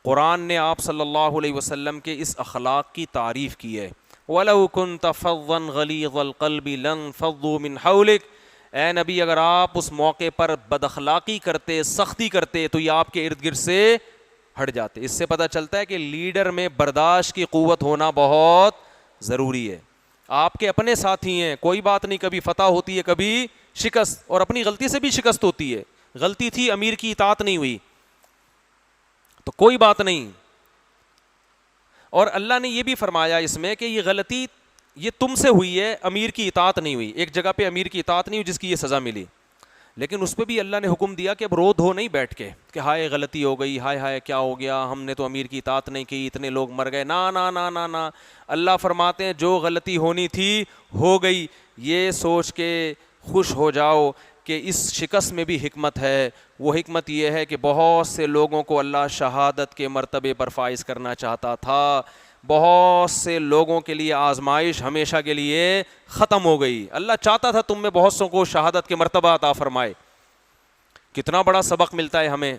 قرآن نے آپ صلی اللہ علیہ وسلم کے اس اخلاق کی تعریف کی ہے. وَلَوْ كُنْتَ فَظًّا غَلِيظَ الْقَلْبِ لَانفَضُّوا مِنْ حَوْلِكَ. اے نبی اگر آپ اس موقع پر بد اخلاقی کرتے, سختی کرتے, تو یہ آپ کے ارد گرد سے ہٹ جاتے. اس سے پتہ چلتا ہے کہ لیڈر میں برداشت کی قوت ہونا بہت ضروری ہے. آپ کے اپنے ساتھی ہیں, کوئی بات نہیں, کبھی فتح ہوتی ہے, کبھی شکست, اور اپنی غلطی سے بھی شکست ہوتی ہے. غلطی تھی, امیر کی اطاعت نہیں ہوئی تو کوئی بات نہیں. اور اللہ نے یہ بھی فرمایا اس میں کہ یہ غلطی یہ تم سے ہوئی ہے, امیر کی اطاعت نہیں ہوئی. ایک جگہ پہ امیر کی اطاعت نہیں ہوئی جس کی یہ سزا ملی, لیکن اس پہ بھی اللہ نے حکم دیا کہ اب رو دھو نہیں بیٹھ کے کہ ہائے غلطی ہو گئی, ہائے ہائے کیا ہو گیا, ہم نے تو امیر کی اطاعت نہیں کی, اتنے لوگ مر گئے. نا نا نا نا نا, اللہ فرماتے ہیں جو غلطی ہونی تھی ہو گئی. یہ سوچ کے خوش ہو جاؤ کہ اس شکست میں بھی حکمت ہے. وہ حکمت یہ ہے کہ بہت سے لوگوں کو اللہ شہادت کے مرتبے پر فائز کرنا چاہتا تھا. بہت سے لوگوں کے لیے آزمائش ہمیشہ کے لیے ختم ہو گئی. اللہ چاہتا تھا تم میں بہت سو کو شہادت کے مرتبہ عطا فرمائے. کتنا بڑا سبق ملتا ہے ہمیں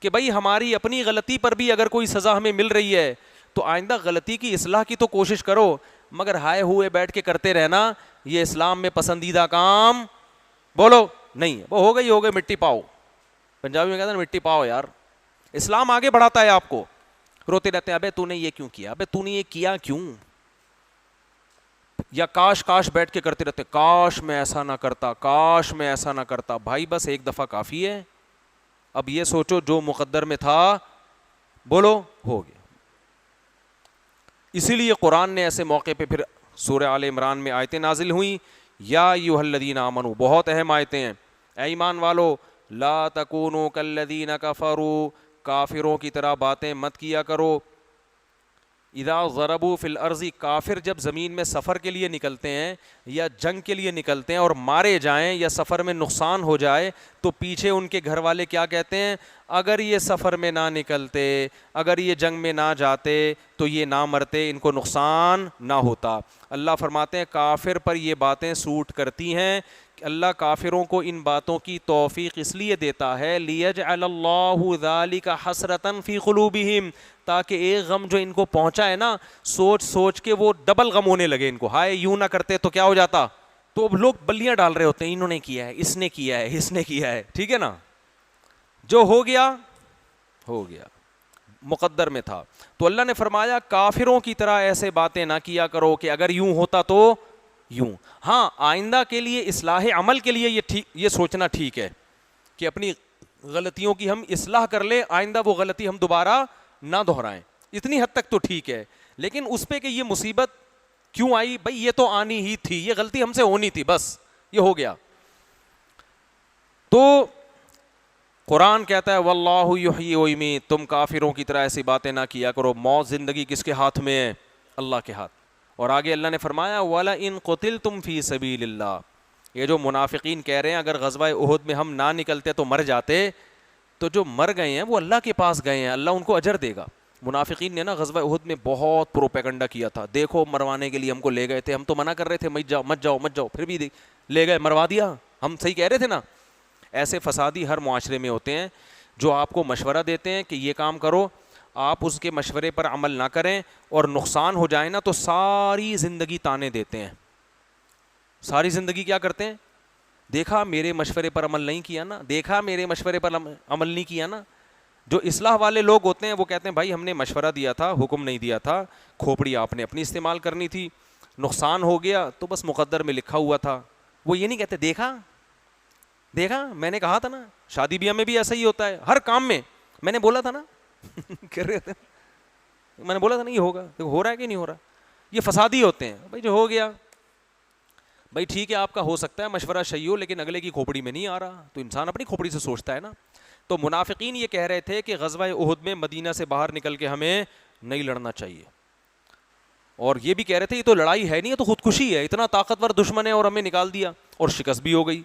کہ بھائی ہماری اپنی غلطی پر بھی اگر کوئی سزا ہمیں مل رہی ہے تو آئندہ غلطی کی اصلاح کی تو کوشش کرو, مگر ہائے ہوئے بیٹھ کے کرتے رہنا یہ اسلام میں پسندیدہ کام بولو نہیں. وہ ہو گئی مٹی پاؤ, پنجابی میں کہتے ہیں مٹی پاؤ. یار اسلام آگے بڑھاتا ہے آپ کو. روتے رہتے ہیں ابے تو نے یہ کیوں کیا, ابے تو نے یہ کیا کیوں, یا کاش کاش بیٹھ کے کرتے رہتے, کاش میں ایسا نہ کرتا, کاش میں ایسا نہ کرتا. بھائی بس ایک دفعہ کافی ہے. اب یہ سوچو جو مقدر میں تھا بولو ہو گیا. اسی لیے قرآن نے ایسے موقع پہ پھر سورہ آل عمران میں آیتیں نازل ہوئیں. یا ایھا الذین آمنوا, بہت اہم آیتیں ہیں. اے ایمان والو, لا تکونوا کالذین کفروا, کافروں کی طرح باتیں مت کیا کرو. اذا ضربوا فی الارض, کافر جب زمین میں سفر کے لیے نکلتے ہیں یا جنگ کے لیے نکلتے ہیں اور مارے جائیں یا سفر میں نقصان ہو جائے تو پیچھے ان کے گھر والے کیا کہتے ہیں, اگر یہ سفر میں نہ نکلتے, اگر یہ جنگ میں نہ جاتے تو یہ نہ مرتے, ان کو نقصان نہ ہوتا. اللہ فرماتے ہیں کافر پر یہ باتیں سوٹ کرتی ہیں. اللہ کافروں کو ان باتوں کی توفیق اس لیے دیتا ہے لیجعل اللہ ذلک حسرۃ فی قلوبہم, تاکہ ایک غم جو ان کو پہنچا ہے نا, سوچ سوچ کے وہ ڈبل غم ہونے لگے ان کو. ہائے یوں نہ کرتے تو کیا ہو جاتا. تو اب لوگ بلیاں ڈال رہے ہوتے ہیں, انہوں نے کیا ہے, اس نے کیا ہے, اس نے کیا ہے. ٹھیک ہے نا, جو ہو گیا ہو گیا, مقدر میں تھا. تو اللہ نے فرمایا کافروں کی طرح ایسے باتیں نہ کیا کرو کہ اگر یوں ہوتا تو یوں. ہاں آئندہ کے لیے اصلاح عمل کے لیے یہ سوچنا ٹھیک ہے کہ اپنی غلطیوں کی ہم اصلاح کر لیں, آئندہ وہ غلطی ہم دوبارہ نہ دہرائیں. اتنی حد تک تو ٹھیک ہے, لیکن اس پہ کہ یہ مصیبت کیوں آئی, بھائی یہ تو آنی ہی تھی, یہ غلطی ہم سے ہونی تھی, بس یہ ہو گیا. تو قرآن کہتا ہے واللہ یحیی و یمیت, تم کافروں کی طرح ایسی باتیں نہ کیا کرو. موت زندگی کس کے ہاتھ میں ہے, اللہ کے ہاتھ. اور آگے اللہ نے فرمایا وَلَئِن قُتِلْتُمْ فِي سَبِيلِ اللَّهِ, یہ جو منافقین کہہ رہے ہیں اگر غزوہ احد میں ہم نہ نکلتے تو مر جاتے, تو جو مر گئے ہیں وہ اللہ کے پاس گئے ہیں, اللہ ان کو اجر دے گا. منافقین نے نا غزوہ احد میں بہت پروپیگنڈا کیا تھا, دیکھو مروانے کے لیے ہم کو لے گئے تھے, ہم تو منع کر رہے تھے مت جاؤ مت جاؤ مت جاؤ, پھر بھی لے گئے, مروا دیا, ہم صحیح کہہ رہے تھے نا. ایسے فسادی ہر معاشرے میں ہوتے ہیں جو آپ کو مشورہ دیتے ہیں کہ یہ کام کرو, آپ اس کے مشورے پر عمل نہ کریں اور نقصان ہو جائے نا تو ساری زندگی تانے دیتے ہیں. ساری زندگی کیا کرتے ہیں, دیکھا میرے مشورے پر عمل نہیں کیا نا, دیکھا میرے مشورے پر عمل نہیں کیا نا. جو اصلاح والے لوگ ہوتے ہیں وہ کہتے ہیں بھائی ہم نے مشورہ دیا تھا, حکم نہیں دیا تھا, کھوپڑی آپ نے اپنی استعمال کرنی تھی, نقصان ہو گیا تو بس مقدر میں لکھا ہوا تھا. وہ یہ نہیں کہتے دیکھا دیکھا میں نے کہا تھا نا. شادی بیاہ میں بھی ایسا ہی ہوتا ہے, ہر کام میں میں نے بولا تھا نا کر رہے تھے, میں نے بولا تھا نا یہ ہوگا, ہو رہا ہے کہ نہیں ہو رہا. یہ فسادی ہوتے ہیں. بھائی جو ہو گیا بھائی ٹھیک ہے, آپ کا ہو سکتا ہے مشورہ صحیح ہو, لیکن اگلے کی کھوپڑی میں نہیں آ رہا, تو انسان اپنی کھوپڑی سے سوچتا ہے نا. تو منافقین یہ کہہ رہے تھے کہ غزوہ احد میں مدینہ سے باہر نکل کے ہمیں نہیں لڑنا چاہیے, اور یہ بھی کہہ رہے تھے یہ تو لڑائی ہے نہیں, یہ تو خودکشی ہے, اتنا طاقتور دشمن ہے اور ہمیں نکال دیا, اور شکست بھی ہو گئی.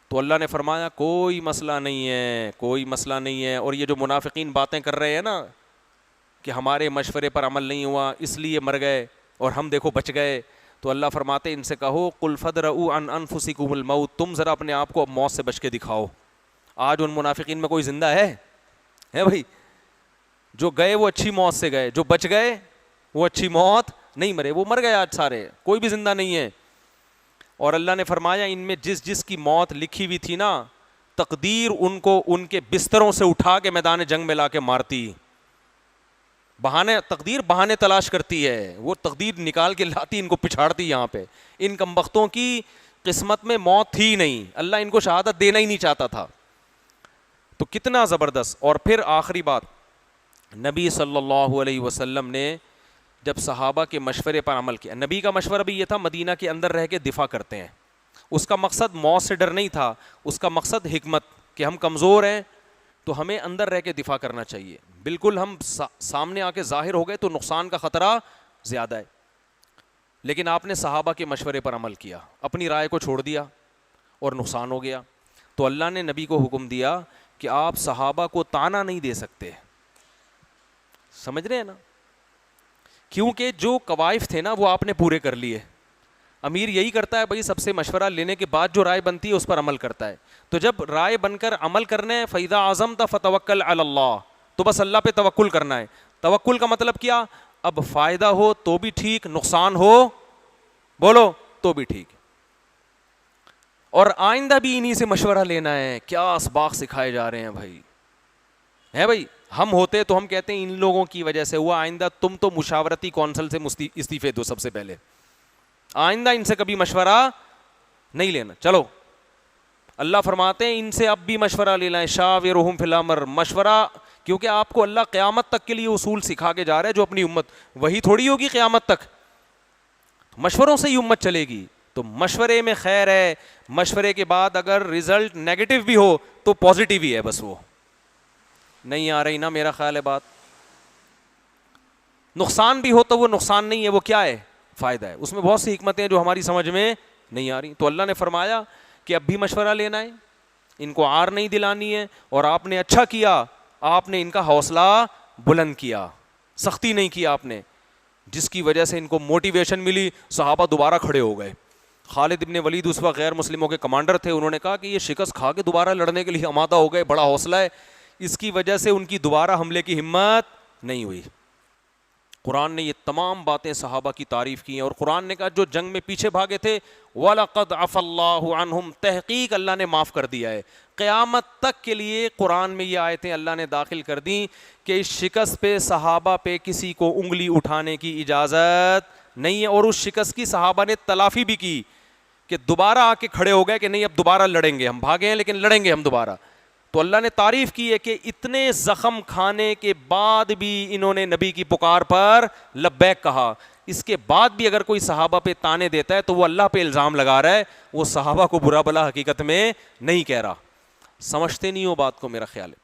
تو اللہ نے فرمایا کوئی مسئلہ نہیں ہے, کوئی مسئلہ نہیں ہے. اور یہ جو منافقین باتیں کر رہے ہیں نا کہ ہمارے مشورے پر عمل نہیں ہوا اس لیے مر گئے اور ہم دیکھو بچ گئے, تو اللہ فرماتے ان سے کہو قل فادرؤوا عن انفسکم الموت, تم ذرا اپنے آپ کو موت سے بچ کے دکھاؤ. آج ان منافقین میں کوئی زندہ ہے بھائی؟ جو گئے وہ اچھی موت سے گئے, جو بچ گئے وہ اچھی موت نہیں مرے, وہ مر گئے آج سارے, کوئی بھی زندہ نہیں ہے. اور اللہ نے فرمایا ان میں جس جس کی موت لکھی ہوئی تھی نا, تقدیر ان کو ان کے بستروں سے اٹھا کے میدان جنگ میں لا کے مارتی. بہانے, تقدیر بہانے تلاش کرتی ہے, وہ تقدیر نکال کے لاتی, ان کو پچھاڑتی یہاں پہ. ان کمبختوں کی قسمت میں موت تھی نہیں, اللہ ان کو شہادت دینا ہی نہیں چاہتا تھا. تو کتنا زبردست. اور پھر آخری بات, نبی صلی اللہ علیہ وسلم نے جب صحابہ کے مشورے پر عمل کیا, نبی کا مشورہ بھی یہ تھا مدینہ کے اندر رہ کے دفاع کرتے ہیں, اس کا مقصد موت سے ڈر نہیں تھا, اس کا مقصد حکمت, کہ ہم کمزور ہیں تو ہمیں اندر رہ کے دفاع کرنا چاہیے. بالکل ہم سامنے آ کے ظاہر ہو گئے تو نقصان کا خطرہ زیادہ ہے. لیکن آپ نے صحابہ کے مشورے پر عمل کیا, اپنی رائے کو چھوڑ دیا اور نقصان ہو گیا. تو اللہ نے نبی کو حکم دیا کہ آپ صحابہ کو طعنہ نہیں دے سکتے. سمجھ رہے ہیں نا, کیونکہ جو قوائف تھے نا وہ آپ نے پورے کر لیے. امیر یہی کرتا ہے بھائی, سب سے مشورہ لینے کے بعد جو رائے بنتی ہے اس پر عمل کرتا ہے. تو جب رائے بن کر عمل کرنے ہے, فَإِذَا عَزَمْتَ فَتَوَكَّلْ عَلَى اللَّهِ, تو بس اللہ پہ توکل کرنا ہے. توکل کا مطلب کیا, اب فائدہ ہو تو بھی ٹھیک, نقصان ہو بولو تو بھی ٹھیک. اور آئندہ بھی انہی سے مشورہ لینا ہے. کیا اسباق سکھائے جا رہے ہیں بھائی, ہے بھائی. ہم ہوتے تو ہم کہتے ہیں ان لوگوں کی وجہ سے ہوا, آئندہ تم تو مشاورتی کونسل سے استعفے دو سب سے پہلے, آئندہ ان سے کبھی مشورہ نہیں لینا. چلو اللہ فرماتے ہیں ان سے اب بھی مشورہ لے لیں, شاورہم فی الامر, مشورہ, کیونکہ آپ کو اللہ قیامت تک کے لیے اصول سکھا کے جا رہا ہے. جو اپنی امت, وہی تھوڑی ہوگی قیامت تک, مشوروں سے ہی امت چلے گی. تو مشورے میں خیر ہے, مشورے کے بعد اگر رزلٹ نیگیٹو بھی ہو تو پازیٹیو ہی ہے, بس وہ نہیں آ رہی نا میرا خیال ہے بات. نقصان بھی ہو تو وہ نقصان نہیں ہے, وہ کیا ہے, فائدہ ہے. اس میں بہت سی حکمتیں جو ہماری سمجھ میں نہیں آ رہی. تو اللہ نے فرمایا کہ اب بھی مشورہ لینا ہے, ان کو عار نہیں دلانی ہے. اور آپ نے اچھا کیا, آپ نے ان کا حوصلہ بلند کیا, سختی نہیں کیا آپ نے, جس کی وجہ سے ان کو موٹیویشن ملی, صحابہ دوبارہ کھڑے ہو گئے. خالد ابن ولید اس وقت غیر مسلموں کے کمانڈر تھے, انہوں نے کہا کہ یہ شکست کھا کے دوبارہ لڑنے کے لیے آمادہ ہو گئے, بڑا حوصلہ ہے. اس کی وجہ سے ان کی دوبارہ حملے کی ہمت نہیں ہوئی. قرآن نے یہ تمام باتیں صحابہ کی تعریف کی ہیں. اور قرآن نے کہا جو جنگ میں پیچھے بھاگے تھے, وَلَقَدْ عَفَا اللَّهُ عَنْهُمْ, تحقیق اللہ نے معاف کر دیا ہے. قیامت تک کے لیے قرآن میں یہ آیتیں اللہ نے داخل کر دیں کہ اس شکست پہ صحابہ پہ کسی کو انگلی اٹھانے کی اجازت نہیں ہے. اور اس شکست کی صحابہ نے تلافی بھی کی, کہ دوبارہ آ کے کھڑے ہو گئے کہ نہیں اب دوبارہ لڑیں گے, ہم بھاگے ہیں لیکن لڑیں گے ہم دوبارہ. تو اللہ نے تعریف کی ہے کہ اتنے زخم کھانے کے بعد بھی انہوں نے نبی کی پکار پر لبیک کہا. اس کے بعد بھی اگر کوئی صحابہ پہ تانے دیتا ہے تو وہ اللہ پہ الزام لگا رہا ہے, وہ صحابہ کو برا بلا حقیقت میں نہیں کہہ رہا. سمجھتے نہیں ہو بات کو, میرا خیال ہے.